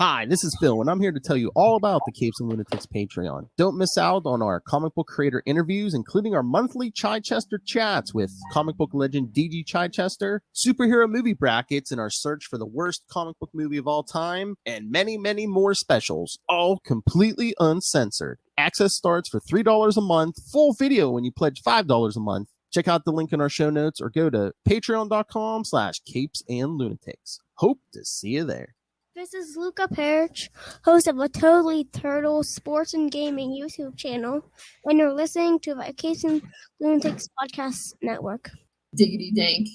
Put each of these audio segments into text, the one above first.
Hi, this is Phil, and I'm here to tell you all about the Capes and Lunatics Patreon. Don't miss out on our comic book creator interviews, including our monthly Chichester chats with comic book legend D.G. Chichester, superhero movie brackets in our search for the worst comic book movie of all time, and many, many more specials, all completely uncensored. Access starts for $3 a month, full video when you pledge $5 a month. Check out the link in our show notes or go to patreon.com/CapesandLunatics. Hope to see you there. This is Luca Perich, host of a Totally Turtle Sports and Gaming YouTube channel, and you're listening to the Capes and Lunatics Podcast Network. Diggity dank.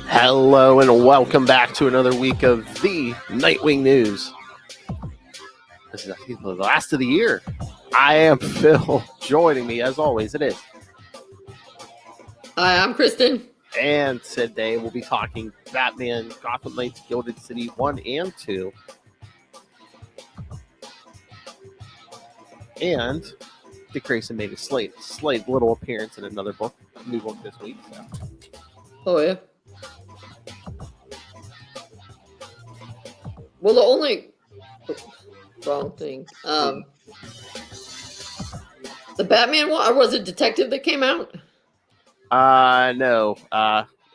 Hello and welcome back to another week of the Nightwing news. This is, I think, the last of the year. I am Phil. Joining me, as always, it is. Hi, I'm Kristen. And today we'll be talking Batman, Gotham Knights, Gilded City 1 and 2. And Dick Grayson made a slight little appearance in another book, new book this week. So. Oh, yeah. Well, the only wrong thing. The Batman one, or was it Detective that came out? No.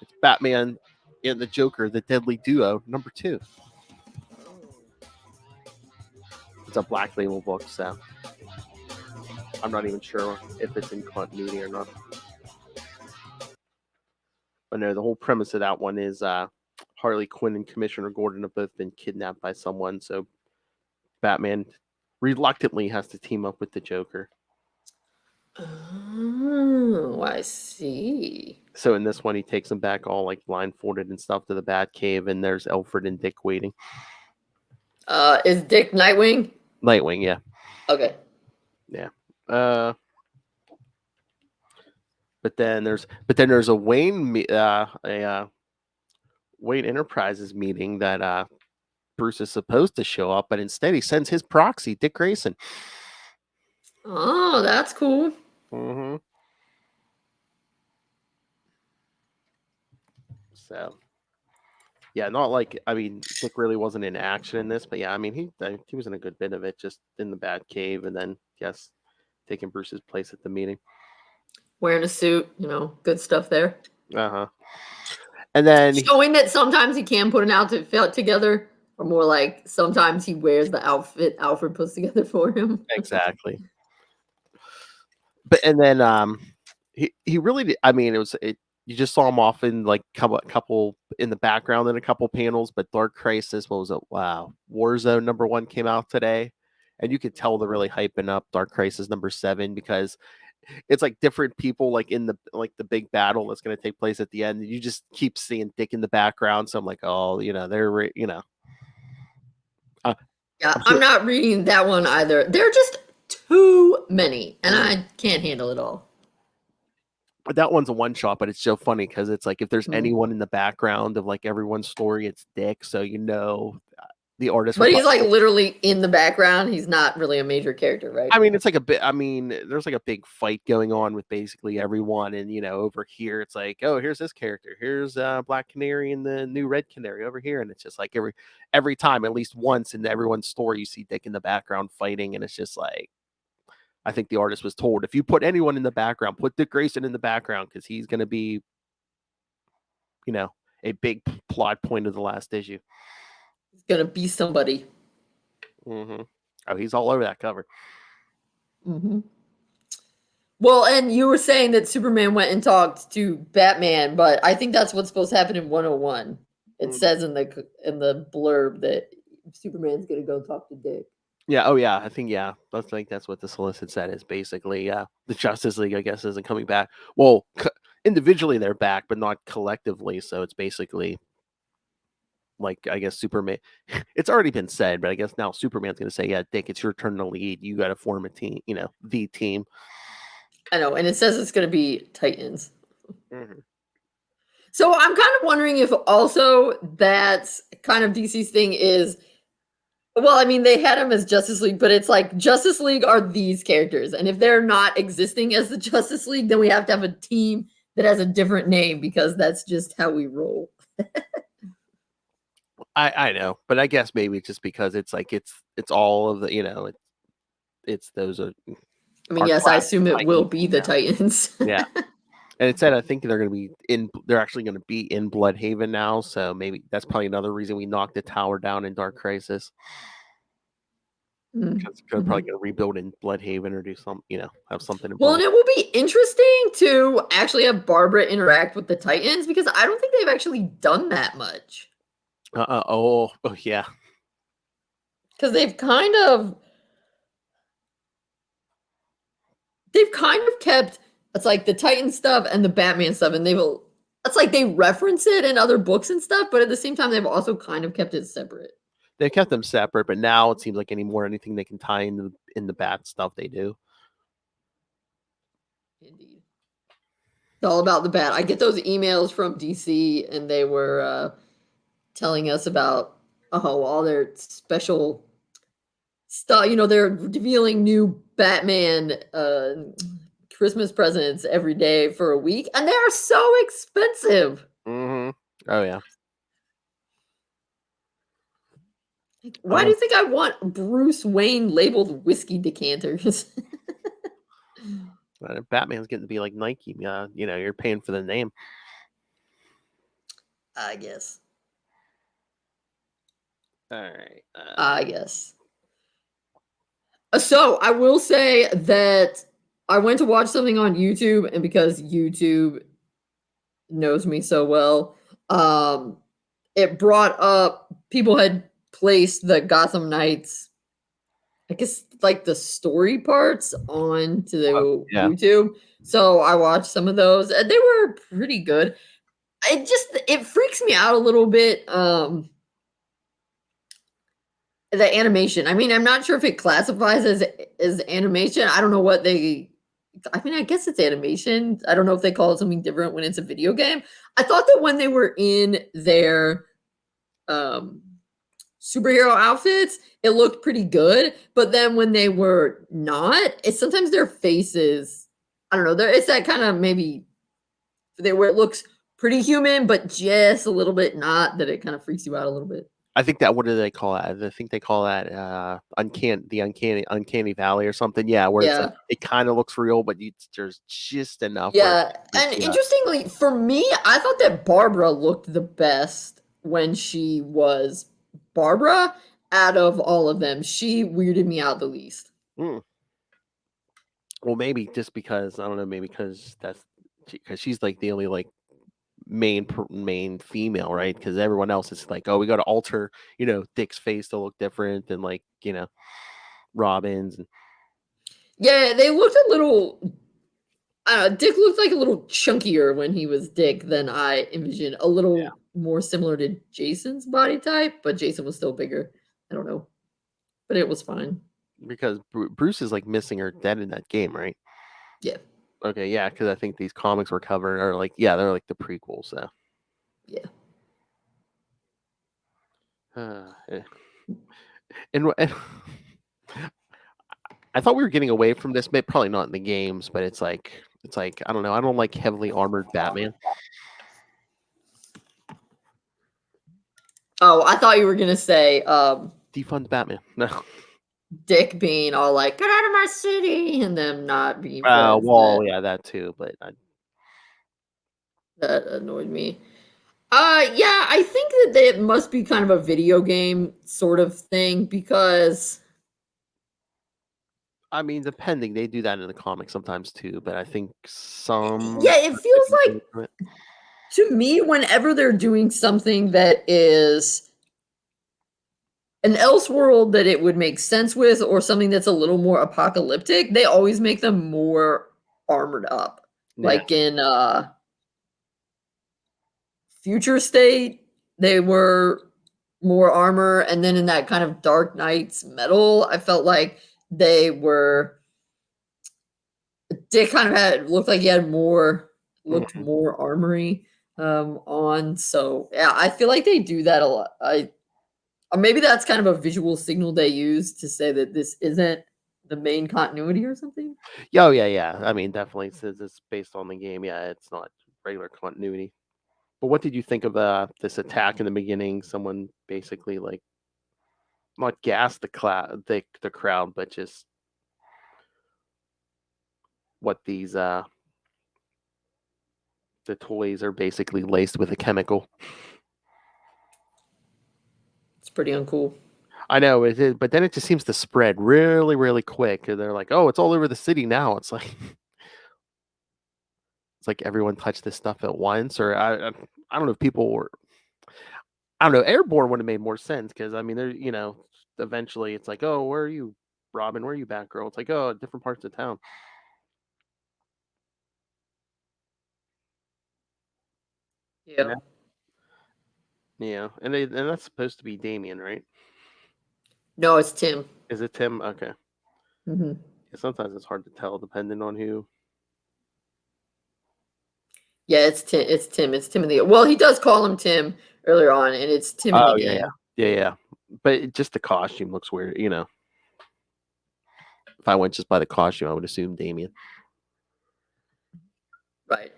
It's Batman and the Joker, the Deadly Duo, number 2. It's a Black Label book, so I'm not even sure if it's in continuity or not. But no, the whole premise of that one is Harley Quinn and Commissioner Gordon have both been kidnapped by someone, so Batman reluctantly has to team up with the Joker. Oh, I see. So in this one, he takes them back all like blindfolded and stuff to the Batcave, and there's Alfred and Dick waiting. Is Dick Nightwing? Nightwing, yeah. Okay. Yeah. But then there's a Wayne Wayne Enterprises meeting that Bruce is supposed to show up, but instead he sends his proxy, Dick Grayson. Oh, that's cool. Mm-hmm. So, yeah, not like, I mean, Dick really wasn't in action in this, but yeah, I mean, he was in a good bit of it, just in the Batcave, and then, yes, taking Bruce's place at the meeting. Wearing a suit, good stuff there. Uh-huh. And then showing that sometimes he can put an outfit together, or more like sometimes he wears the outfit Alfred puts together for him. Exactly. But and then he really did, I mean, you just saw him off in like a couple in the background in a couple panels, but Dark Crisis, what was it? Wow. Warzone number 1 came out today, and you could tell they're really hyping up Dark Crisis number 7 because it's like different people like in the big battle that's going to take place at the end. You just keep seeing Dick in the background, so I'm like, oh, they're yeah, I'm not reading that one either. They're just too many, and I can't handle it all. But that one's a one shot, but it's so funny because it's like if there's anyone in the background of like everyone's story, it's Dick. So the artist. But he's like literally in the background. He's not really a major character, right? I mean, it's like there's like a big fight going on with basically everyone, and over here it's like, oh, here's this character, here's Black Canary and the new Red Canary over here, and it's just like every time, at least once in everyone's story, you see Dick in the background fighting, and it's just like. I think the artist was told, if you put anyone in the background, put Dick Grayson in the background because he's going to be, a big plot point of the last issue. He's going to be somebody. Mm-hmm. Oh, he's all over that cover. Mm-hmm. Well, and you were saying that Superman went and talked to Batman, but I think that's what's supposed to happen in 101. It says in the blurb that Superman's going to go talk to Dick. Yeah. Oh, yeah. I think that's what the solicit said is basically the Justice League, I guess, isn't coming back. Well, individually they're back, but not collectively. So it's basically like, I guess Superman. It's already been said, but I guess now Superman's going to say, yeah, Dick, it's your turn to lead. You got to form a team, the team. I know. And it says it's going to be Titans. Mm-hmm. So I'm kind of wondering if also that's kind of DC's thing is. Well, I mean, they had him as Justice League, but it's like Justice League are these characters. And if they're not existing as the Justice League, then we have to have a team that has a different name because that's just how we roll. I know, but I guess maybe just because it's like it's all of the it's those are. I mean, Our yes, I classic assume it will Titans, be the Titans. Yeah. And it said I think they're going to be in. They're actually going to be in Bloodhaven now, so maybe that's probably another reason we knocked the tower down in Dark Crisis. Because they're probably going to rebuild in Bloodhaven or do some, have something. In Well, and it will be interesting to actually have Barbara interact with the Titans because I don't think they've actually done that much. Oh, yeah. Because they've kind of kept, it's like the Titan stuff and the Batman stuff, and it's like they reference it in other books and stuff, but at the same time, they've also kind of kept it separate. They kept them separate, but now it seems like anything they can tie in the Bat stuff, they do. Indeed. It's all about the Bat. I get those emails from DC, and they were telling us about all their special stuff. They're revealing new Batman Christmas presents every day for a week, and they are so expensive. Mm-hmm. Oh yeah. Why do you think I want Bruce Wayne labeled whiskey decanters? Batman's getting to be like Nike. You're paying for the name. I guess. All right. I guess. So I will say that I went to watch something on YouTube, and because YouTube knows me so well, it brought up people had placed the Gotham Knights, I guess, like the story parts onto the YouTube. So I watched some of those, and they were pretty good. It freaks me out a little bit. The animation. I mean, I'm not sure if it classifies as animation. I don't know what I guess it's animation. I don't know if they call it something different when it's a video game. I thought that when they were in their superhero outfits, it looked pretty good. But then when they were not, sometimes their faces, I don't know, it's that kind of maybe where it looks pretty human, but just a little bit not, that it kind of freaks you out a little bit. I think that, what do they call that? I think they call that uncanny valley or something. Yeah, where it's like it kind of looks real, but there's just enough. Yeah, and interestingly, for me, I thought that Barbara looked the best when she was Barbara out of all of them. She weirded me out the least. Well, maybe just because, I don't know, maybe because she's like the only like main female, right? Because everyone else is like, oh, we got to alter Dick's face to look different than like Robin's. Yeah, they looked a little Dick looked like a little chunkier when he was Dick than I envisioned, a little more similar to Jason's body type, but Jason was still bigger. I don't know, but it was fine because Bruce is like missing or dead in that game, right? Yeah. Okay, yeah, because I think these comics were covered, or like, yeah, they're like the prequels, so. Yeah. And I thought we were getting away from this, but probably not in the games, but it's like I don't know, I don't like heavily armored Batman. Oh, I thought you were gonna say defund Batman. No. Dick being all like, get out of my city, and them not being well, yeah, that too, but that annoyed me. Yeah, I think that it must be kind of a video game sort of thing, because I mean, depending, they do that in the comics sometimes too, but I think some. Yeah, it feels like, to me, whenever they're doing something that is an Elseworld that it would make sense with, or something that's a little more apocalyptic, they always make them more armored up. Yeah. Like in Future State, they were more armor, and then in that kind of Dark Knights metal, I felt like they were. Dick kind of looked like he had more armory on. So yeah, I feel like they do that a lot. Maybe that's kind of a visual signal they use to say that this isn't the main continuity or something. Oh yeah. I mean, definitely, since it's based on the game, yeah, it's not regular continuity. But what did you think of this attack in the beginning? Someone basically like not gassed the crowd, but just what these the toys are basically laced with a chemical. It's pretty uncool. I know it is, but then it just seems to spread really, really quick. And they're like, "Oh, it's all over the city now." It's like it's like everyone touched this stuff at once, or I don't know if people were. I don't know. Airborne would have made more sense because I mean, there, eventually it's like, "Oh, where are you, Robin? Where are you, Batgirl?" It's like, "Oh, different parts of town." Yeah. Yeah, and that's supposed to be Damien, right? No, it's Tim. Is it Tim? Okay. Mm-hmm. Yeah, sometimes it's hard to tell depending on who. Yeah, it's Tim. It's Tim. It's Tim in the. Well, he does call him Tim earlier on, and it's Tim in the Oh yeah, game. yeah. But just the costume looks weird. If I went just by the costume, I would assume Damien. Right.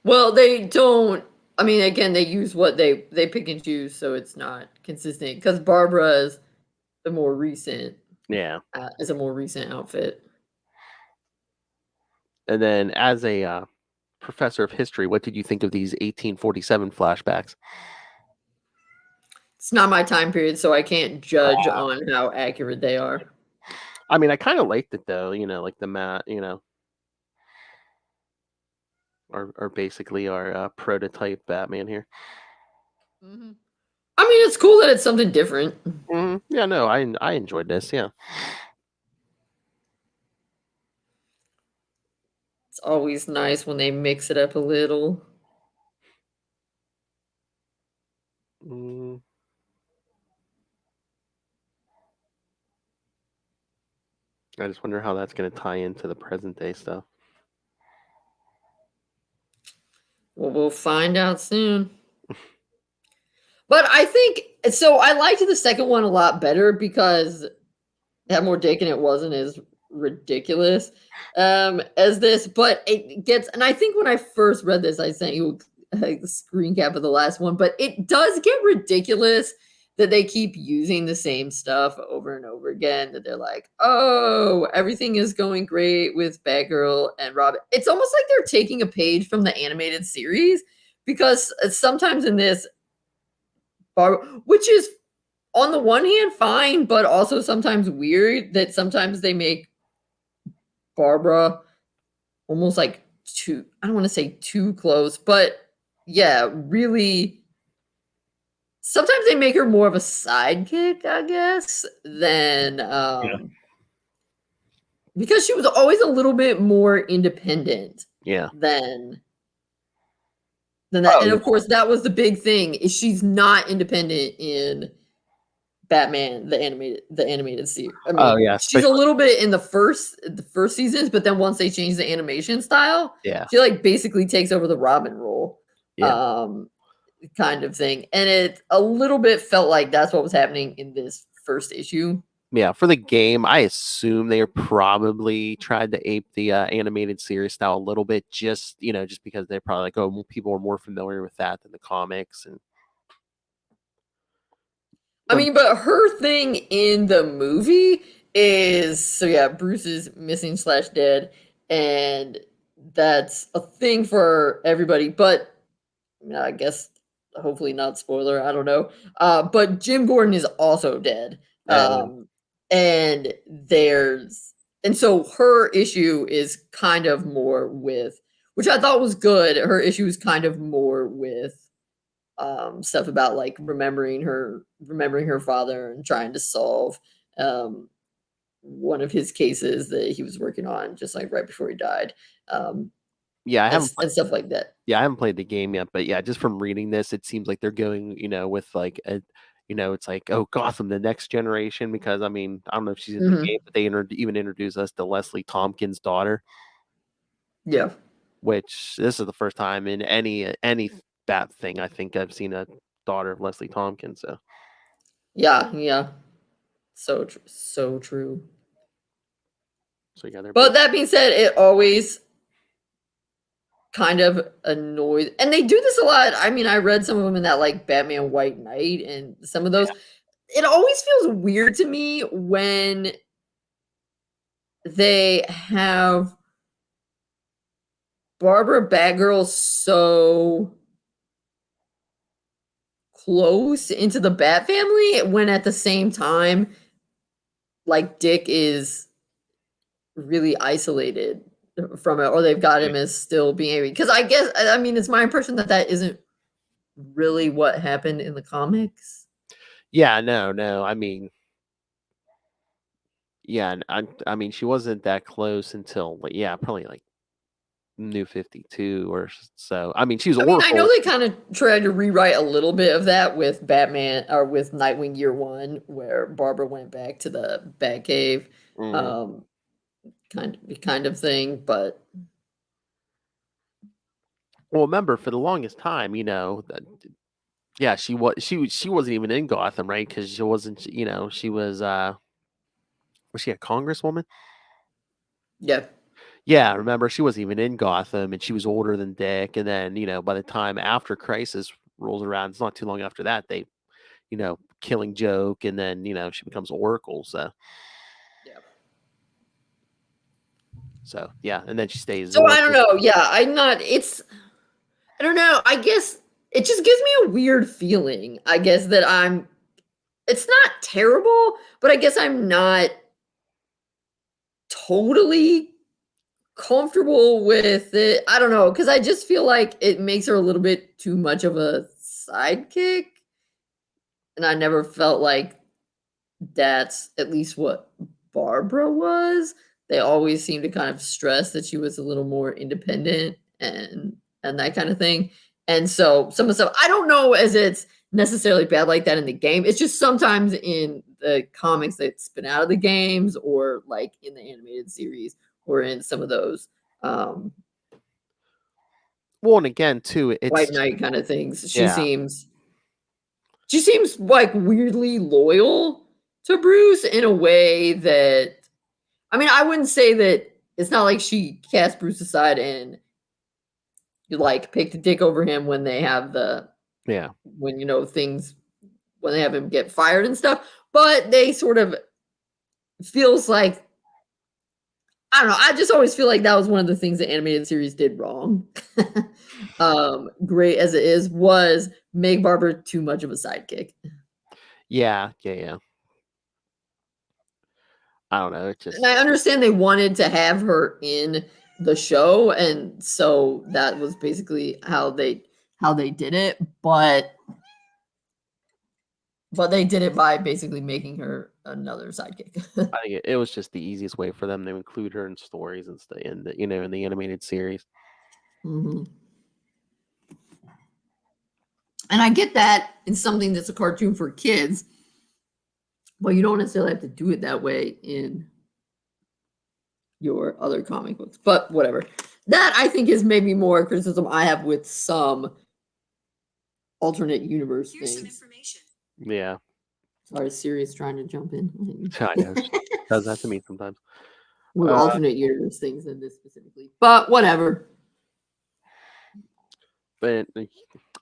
Well, they don't. I mean, again, they use what they pick and choose, so it's not consistent. Because Barbara is the more recent. Yeah. Is a more recent outfit. And then, as a professor of history, what did you think of these 1847 flashbacks? It's not my time period, so I can't judge on how accurate they are. I mean, I kind of liked it though. Like the mat. Are basically our prototype Batman here. Mm-hmm. I mean, it's cool that it's something different. Mm-hmm. Yeah, no, I enjoyed this. Yeah. It's always nice when they mix it up a little. Mm. I just wonder how that's going to tie into the present day stuff. Well, we'll find out soon. But I think so. I liked the second one a lot better because it had more dick and it wasn't as ridiculous as this. But it gets, and I think when I first read this, I sent you a screen cap of the last one. But it does get ridiculous that they keep using the same stuff over and over again. That they're like, oh, everything is going great with Batgirl and Robin. It's almost like they're taking a page from the animated series because sometimes in this, which is on the one hand fine, but also sometimes weird that sometimes they make Barbara almost like too, I don't want to say too close, but yeah, really. Sometimes they make her more of a sidekick, I guess, than because she was always a little bit more independent. Yeah. Than that. Oh, And of yeah. course, that was the big thing is she's not independent in Batman the animated series. I mean, Oh yeah. she's a little bit in the first seasons, but then once they change the animation style, Yeah. she like basically takes over the Robin role. Yeah. Kind of thing. And it a little bit felt like that's what was happening in this first issue. Yeah, for the game, I assume they probably tried to ape the animated series style a little bit, just because they're probably like, oh, people are more familiar with that than the comics, and I mean, but her thing in the movie is so yeah, Bruce is missing / dead, and that's a thing for everybody. But I guess hopefully not spoiler. I don't know. But Jim Gordon is also dead. And so her issue is kind of more with, which I thought was good. Her issue is kind of more with stuff about like remembering her father and trying to solve one of his cases that he was working on just like right before he died. yeah, I haven't And stuff like that. Yeah, I haven't played the game yet, but yeah, just from reading this, it seems like they're going, with like a, it's like, oh, Gotham, the next generation, because I mean, I don't know if she's in the game, but they even introduced us to Leslie Tompkins' daughter. Yeah. Which this is the first time in any Bat thing I think I've seen a daughter of Leslie Tompkins. So yeah, so true. So yeah, but that being said, it always kind of annoyed, and they do this a lot. I mean, I read some of them in that like Batman White Knight and some of those. It always feels weird to me when they have Barbara Batgirl so close into the Bat family when at the same time, like Dick is really isolated from it, or they've got him as still being, because I guess, I mean, it's my impression that that isn't really what happened in the comics. Yeah, no. I mean, yeah, I mean, she wasn't that close until like, yeah, probably like New 52 or so. I mean, she was I mean, I know Oracle. they kind of tried to rewrite a little bit of that with Batman or with Nightwing Year One, where Barbara went back to the Batcave, Mhm. kind of thing. But Well, remember for the longest time, yeah, she wasn't even in Gotham, right? Because she wasn't, she was she a congresswoman? yeah, Yeah, remember she wasn't even in Gotham, and she was older than Dick. And then, by the time after Crisis rolls around, it's not too long after that they, killing Joke, and then she becomes Oracle. yeah. So yeah, and then she stays So I don't Oracle. know. Yeah, I'm not. I don't know. I guess it just gives me a weird feeling. I guess that I'm. It's not terrible, but I guess I'm not totally comfortable with it. I don't know, because I just feel like it makes her a little bit too much of a sidekick. And I never felt like that's at least what Barbara was. They always seemed to kind of stress that she was a little more independent and that kind of thing. And so some of the stuff I don't know as it's necessarily bad like that in the game. It's just sometimes in the comics that's been out of the games or like in the animated series or in some of those um Well, and again, too, White it's Knight kind of things. yeah, She seems like weirdly loyal to Bruce in a way that, I mean, I wouldn't say that it's not like she cast Bruce aside and like picked a dick over him when they have yeah, when things, when they have him get fired and stuff, but they sort of feels like, I don't know. I just always feel like that was one of the things the animated series did wrong. Great as it is, was make Barbara too much of a sidekick. yeah. I don't know. It And just I understand they wanted to have her in the show, and so that was basically how they did it, but they did it by basically making her another sidekick. I think it was just the easiest way for them to include her in stories and stay in the animated series. Mhm. And I get that in something that's a cartoon for kids, but you don't necessarily have to do it that way in your other comic books. But whatever. That I think is maybe more criticism I have with some alternate universe things. Yeah, Sorry, Siri's trying to jump in. I know. Does that to me sometimes. With alternate universe things than this specifically. But whatever. But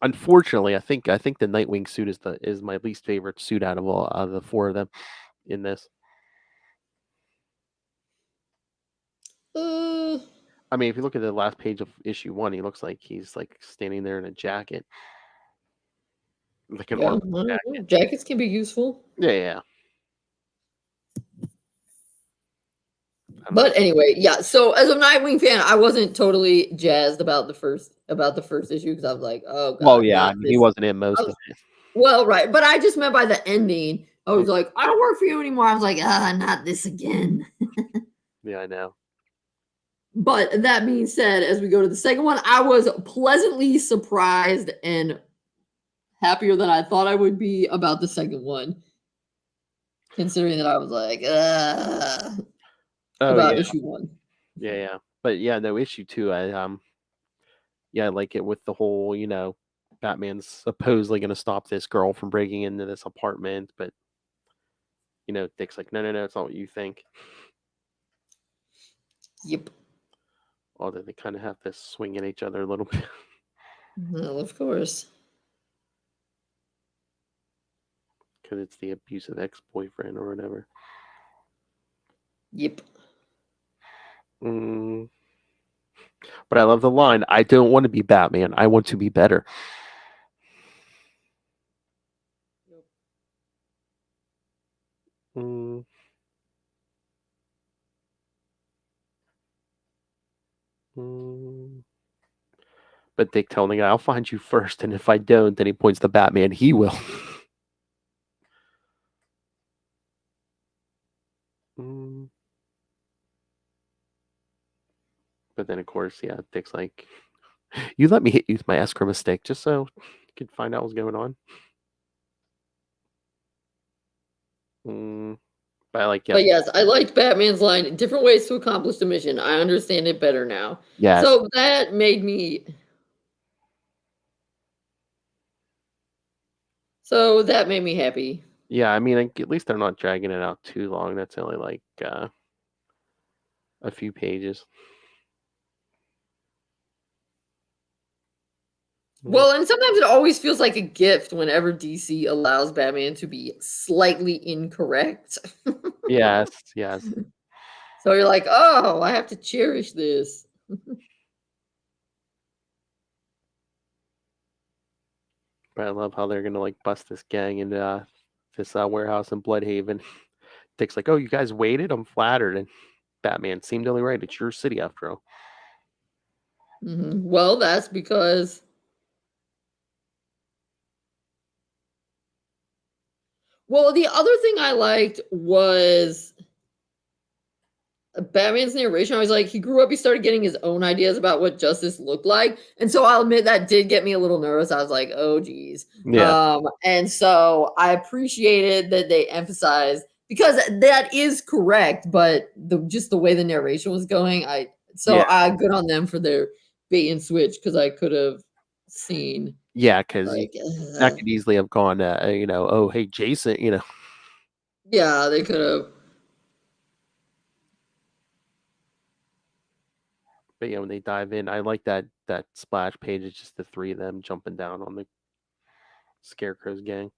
unfortunately, I think the Nightwing suit is my least favorite suit out of the four of them in this. Uh, I mean, if you look at the last page of issue 1, he looks like he's like standing there in a jacket, like an yeah, armor jacket. jackets can be useful. Yeah. I don't know. But anyway, yeah. So as a Nightwing fan, I wasn't totally jazzed about the first issue because I was like, oh Well, god, yeah. I not mean, he this. wasn't in most of it. Well, right, but I just meant by the ending. I was like, I don't work for you anymore. I was like, not this again. Yeah, I know. But that being said, as we go to the second one, I was pleasantly surprised and happier than I thought I would be about the second one, considering that I was like, Oh about yeah, issue 1. yeah. But yeah, no, issue 2. I like it with the whole, Batman's supposedly going to stop this girl from breaking into this apartment, but Dick's like, no, it's not what you think. Yep. Although they kind of have to swing at each other a little bit. Well, of course. Because it's the abusive ex-boyfriend or whatever. Yep. But I love the line, I don't want to be Batman. I want to be better. Mm. But Dick telling the guy, I'll find you first, and if I don't, then he points to Batman, he will. But then, of course, yeah, Dick's like, you let me hit you with my eskrima stick just so you could find out what's going on. But I like, But yes, I liked Batman's line, different ways to accomplish the mission. I understand it better now. Yes. So that made me happy. Yeah, I mean, at least they're not dragging it out too long. That's only like a few pages. Well, and sometimes it always feels like a gift whenever DC allows Batman to be slightly incorrect. Yes. So you're like, oh, I have to cherish this. But I love how they're gonna like bust this gang into this warehouse in Bloodhaven. Dick's like, oh, you guys waited? I'm flattered. And Batman seemed only right. It's your city after all. Well, that's because the other thing I liked was Batman's narration. I was like, he grew up, he started getting his own ideas about what justice looked like. And so I'll admit that did get me a little nervous. I was like, oh geez. Yeah. And so I appreciated that they emphasized, because that is correct, but just the way the narration was going, good on them for their bait and switch, because I could have seen. Yeah, because that could easily have gone, oh, hey, Jason, Yeah, they could have. But yeah, when they dive in, I like that splash page. It's just the three of them jumping down on the Scarecrow's gang.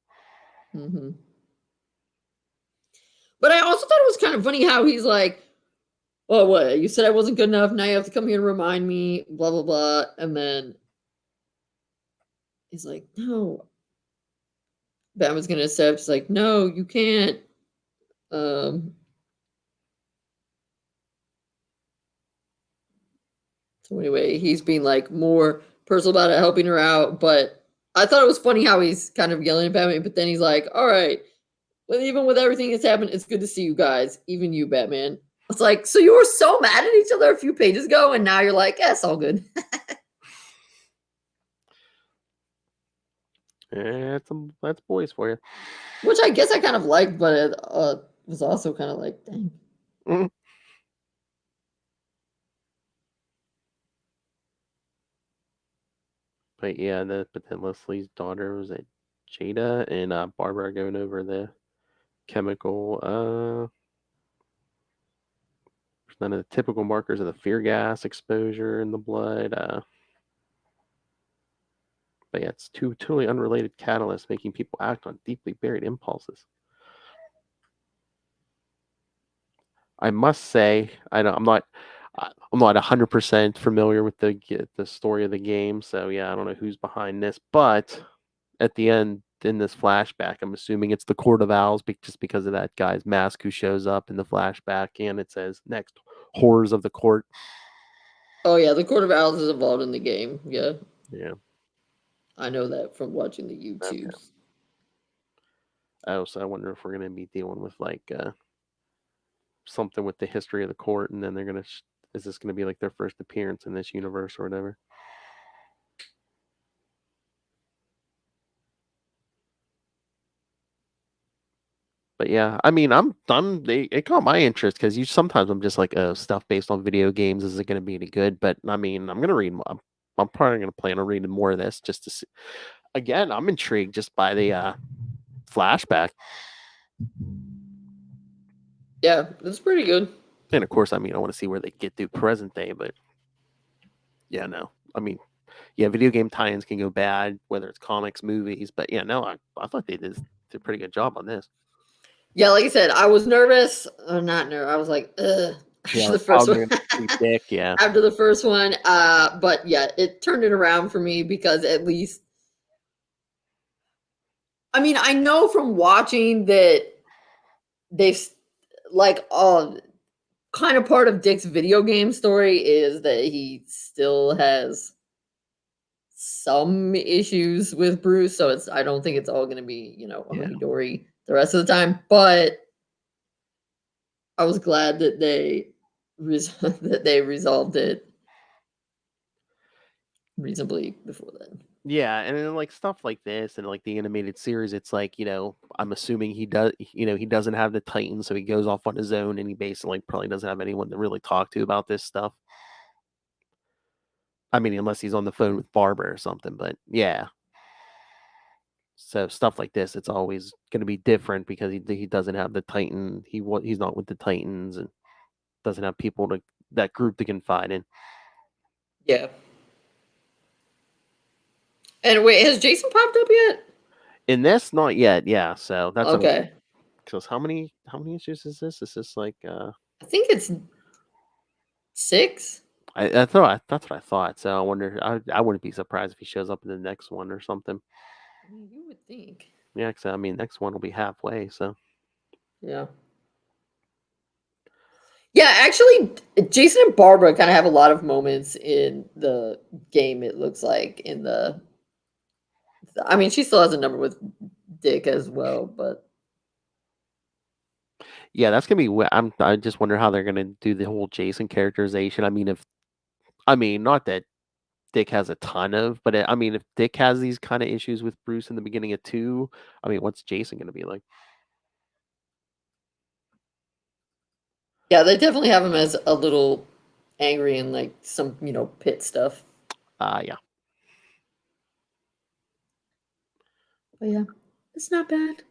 But I also thought it was kind of funny how he's like, oh, what? You said I wasn't good enough. Now you have to come here and remind me, blah, blah, blah. And then he's like, no. Batman's going to accept. He's like, no, you can't. So anyway, he's being like more personal about it, helping her out. But I thought it was funny how he's kind of yelling at Batman. But then he's like, all right, well, even with everything that's happened, it's good to see you guys. Even you, Batman. It's like, so you were so mad at each other a few pages ago, and now you're like, yeah, it's all good. Yeah, that's boys for you. Which I guess I kind of liked, but it was also kind of like, dang. But yeah, but then Leslie's daughter was at Jada, and Barbara are going over the chemical. None of the typical markers of the fear gas exposure in the blood. But yeah, it's two totally unrelated catalysts making people act on deeply buried impulses. I must say, I'm not 100% familiar with the story of the game, so yeah, I don't know who's behind this. But at the end, in this flashback, I'm assuming it's the Court of Owls, just because of that guy's mask who shows up in the flashback, and it says next horrors of the court. Oh yeah, the Court of Owls is involved in the game. Yeah. Yeah. I know that from watching the YouTubes. Okay. Oh, so I wonder if we're going to be dealing with like something with the history of the court, and then they're going to is this going to be like their first appearance in this universe or whatever? But yeah, I mean, it caught my interest because sometimes I'm just like, oh, stuff based on video games isn't going to be any good. But I mean, I'm gonna read. I'm probably gonna plan on reading more of this just to see. Again, I'm intrigued just by the flashback. Yeah, it's pretty good. And of course, I mean, I want to see where they get to present day, but Yeah, no. I mean, yeah, video game tie-ins can go bad, whether it's comics, movies, but yeah, no, I thought they did a pretty good job on this. Yeah, like I said, I was nervous. Not nervous. I was like, ugh. Yeah, After like, the first one. they're gonna see Dick, yeah. After the first one. But yeah, it turned it around for me because at least, I mean, I know from watching that they've like kind of part of Dick's video game story is that he still has some issues with Bruce, so I don't think it's all going to be, Yeah. hunky dory the rest of the time. But I was glad that they that they resolved it reasonably before then. Yeah, and then like stuff like this and like the animated series, it's like, I'm assuming he doesn't have the Titans, so he goes off on his own and he basically probably doesn't have anyone to really talk to about this stuff. I mean, unless he's on the phone with Barbara or something, but yeah. So stuff like this, it's always going to be different because he doesn't have the Titan. He's not with the Titans and doesn't have people that group to confide in. Yeah. And wait, has Jason popped up yet? In this, not yet. Yeah, so that's okay. Because how many issues is this? Is this like I think it's 6. I thought that's what I thought. So I wonder. I wouldn't be surprised if he shows up in the next one or something. I mean, you would think. Yeah, because I mean, next one will be halfway. So Yeah. Yeah, actually, Jason and Barbara kind of have a lot of moments in the game. It looks like I mean, she still has a number with Dick as well, but yeah, that's gonna be. I just wonder how they're gonna do the whole Jason characterization. I mean, not that Dick has a ton of, but I mean, if Dick has these kind of issues with Bruce in the beginning of 2, I mean, what's Jason gonna be like? yeah, they definitely have him as a little angry and like some, pit stuff. Yeah. But yeah, it's not bad.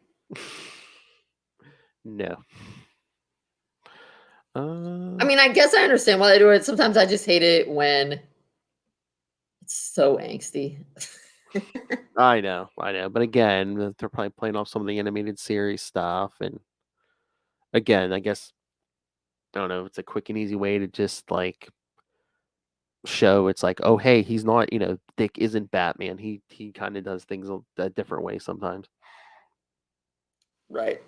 No. I mean, I guess I understand why they do it. Sometimes I just hate it when it's so angsty. I know, but again, they're probably playing off some of the animated series stuff, and again, I guess I don't know. It's a quick and easy way to just like show it's like, oh hey, he's not, Dick isn't Batman. He kind of does things a different way sometimes. Right.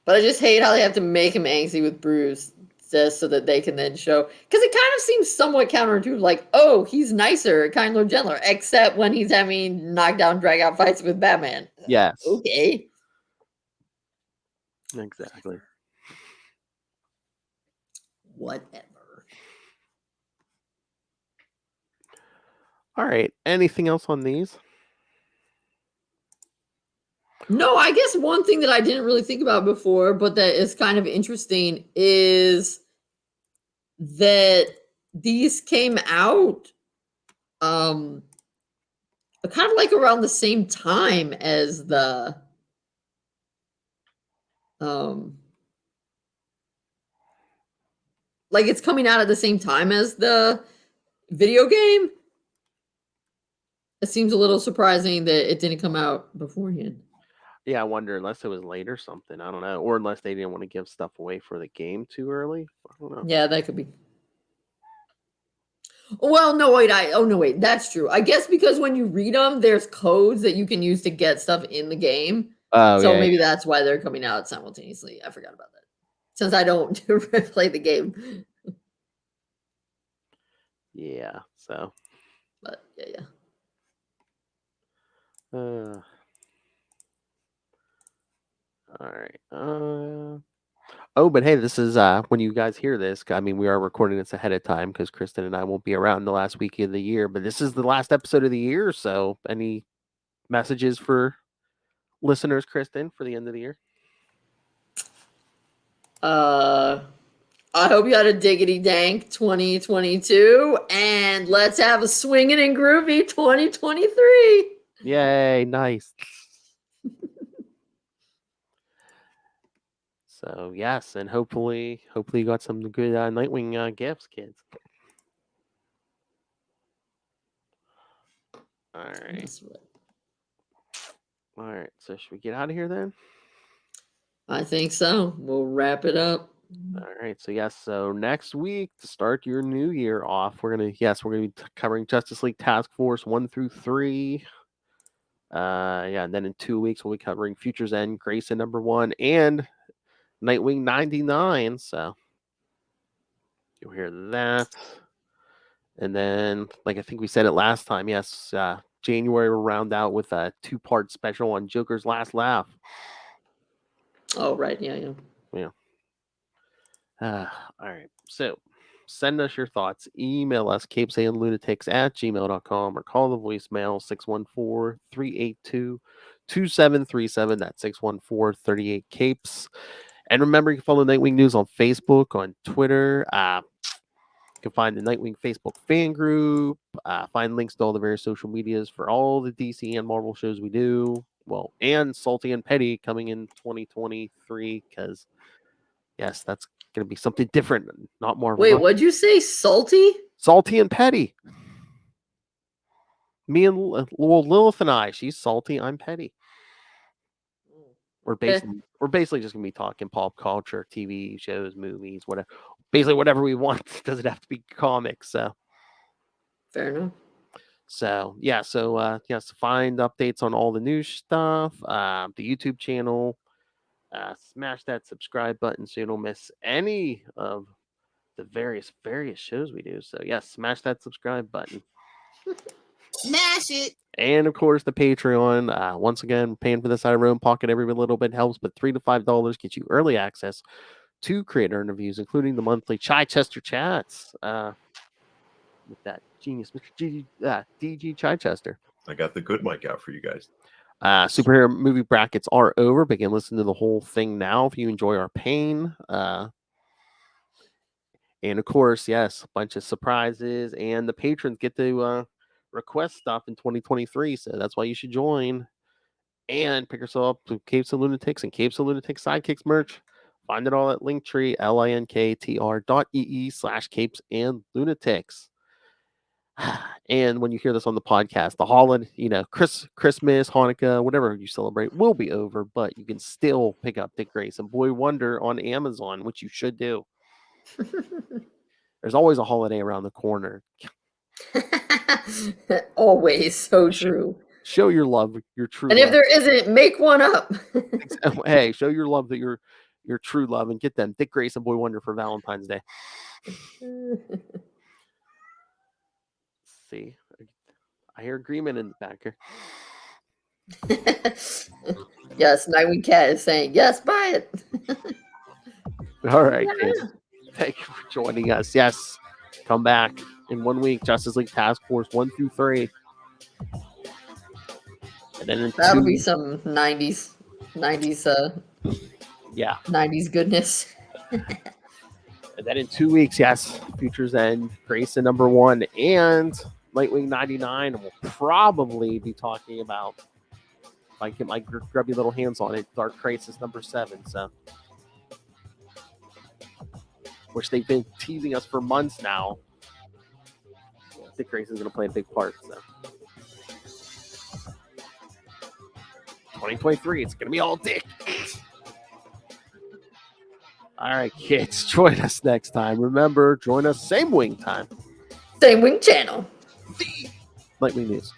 But I just hate how they have to make him angsty with Bruce just so that they can then show. Because it kind of seems somewhat counterintuitive, like, oh, he's nicer, kinder, gentler, except when he's having knockdown, drag out fights with Batman. Yes. Okay. Exactly. Whatever. All right. Anything else on these? No, I guess one thing that I didn't really think about before, but that is kind of interesting, is that these came out kind of like around the same time as the like it's coming out at the same time as the video game. It seems a little surprising that it didn't come out beforehand. Yeah, I wonder unless it was late or something. I don't know, or unless they didn't want to give stuff away for the game too early. I don't know. Yeah, that could be. Well, no, wait. No, wait. That's true. I guess because when you read them, there's codes that you can use to get stuff in the game. Oh, So yeah. maybe that's why they're coming out simultaneously. I forgot about that. Since I don't play the game. Yeah. So. But yeah. All right. Oh, but hey, this is when you guys hear this. I mean, we are recording this ahead of time because Kristen and I won't be around the last week of the year. But this is the last episode of the year. So, any messages for listeners, Kristen, for the end of the year? I hope you had a diggity dank 2022, and let's have a swinging and groovy 2023. Yay! Nice. So yes, and hopefully you got some good Nightwing gifts, kids. All right. That's right. All right. So should we get out of here then? I think so. We'll wrap it up. All right. So yes. So next week to start your new year off, we're gonna be covering Justice League Task Force 1 through 3. And then in 2 weeks we'll be covering Future's End, Grayson #1, and Nightwing 99. So you'll hear that. And then, like I think we said it last time, yes, January will round out with a 2-part special on Joker's Last Laugh. Oh, right. Yeah. All right. So send us your thoughts. Email us, CapesandLunatics@gmail.com, or call the voicemail 614-382-2737. That's 614-38-CAPES. And remember, you can follow Nightwing News on Facebook, on Twitter. You can find the Nightwing Facebook fan group. Find links to all the various social medias for all the DC and Marvel shows we do. Well, and Salty and Petty coming in 2023, because, yes, that's going to be something different, not Marvel. Wait, what'd you say? Salty? Salty and Petty. Me and Lilith and I. She's salty. I'm petty. We're basically just gonna be talking pop culture, TV shows, movies, whatever. Basically, whatever we want. Doesn't have to be comics. So Fair enough. So yeah. So yes, find updates on all the new stuff. The YouTube channel. Smash that subscribe button so you don't miss any of the various shows we do. So yes, smash that subscribe button. Smash it. And of course, the Patreon. Once again, paying for this out of your own pocket every little bit helps, but $3 to $5 gets you early access to creator interviews, including the monthly Chichester chats with that genius, Mr. DG Chichester. I got the good mic out for you guys. Superhero movie brackets are over. Begin listening to the whole thing now if you enjoy our pain. And of course, yes, a bunch of surprises, and the patrons get to request stuff in 2023, so that's why you should join and pick yourself up to Capes and Lunatics and Capes and Lunatics Sidekicks merch. Find it all at Linktree, linktr.ee/Capes and Lunatics. And when you hear this on the podcast, the holiday, Christmas, Hanukkah, whatever you celebrate will be over, but you can still pick up Dick Grayson Boy Wonder on Amazon, which you should do. There's always a holiday around the corner. Always so true. Show your love, your true and love. If there isn't, make one up. Hey, show your love that your true love and get them Dick Grayson Boy Wonder for Valentine's Day. See, I hear agreement in the back here. Yes, Nightwing Cat is saying, yes, buy it. All right, kids. Thank you for joining us. Yes, come back in 1 week. Justice League Task Force 1 through 3. And then that'll be some 90s, 90s goodness. And then in 2 weeks, yes, Future's End, Grayson #1, and Nightwing 99. And we'll probably be talking about, if I get my grubby little hands on it, Dark Crisis #7. So, which they've been teasing us for months now. Dick Grayson's going to play a big part. So, 2023, it's going to be all Dick. All right, kids, join us next time. Remember, join us same wing time. Same wing channel. Nightwing News.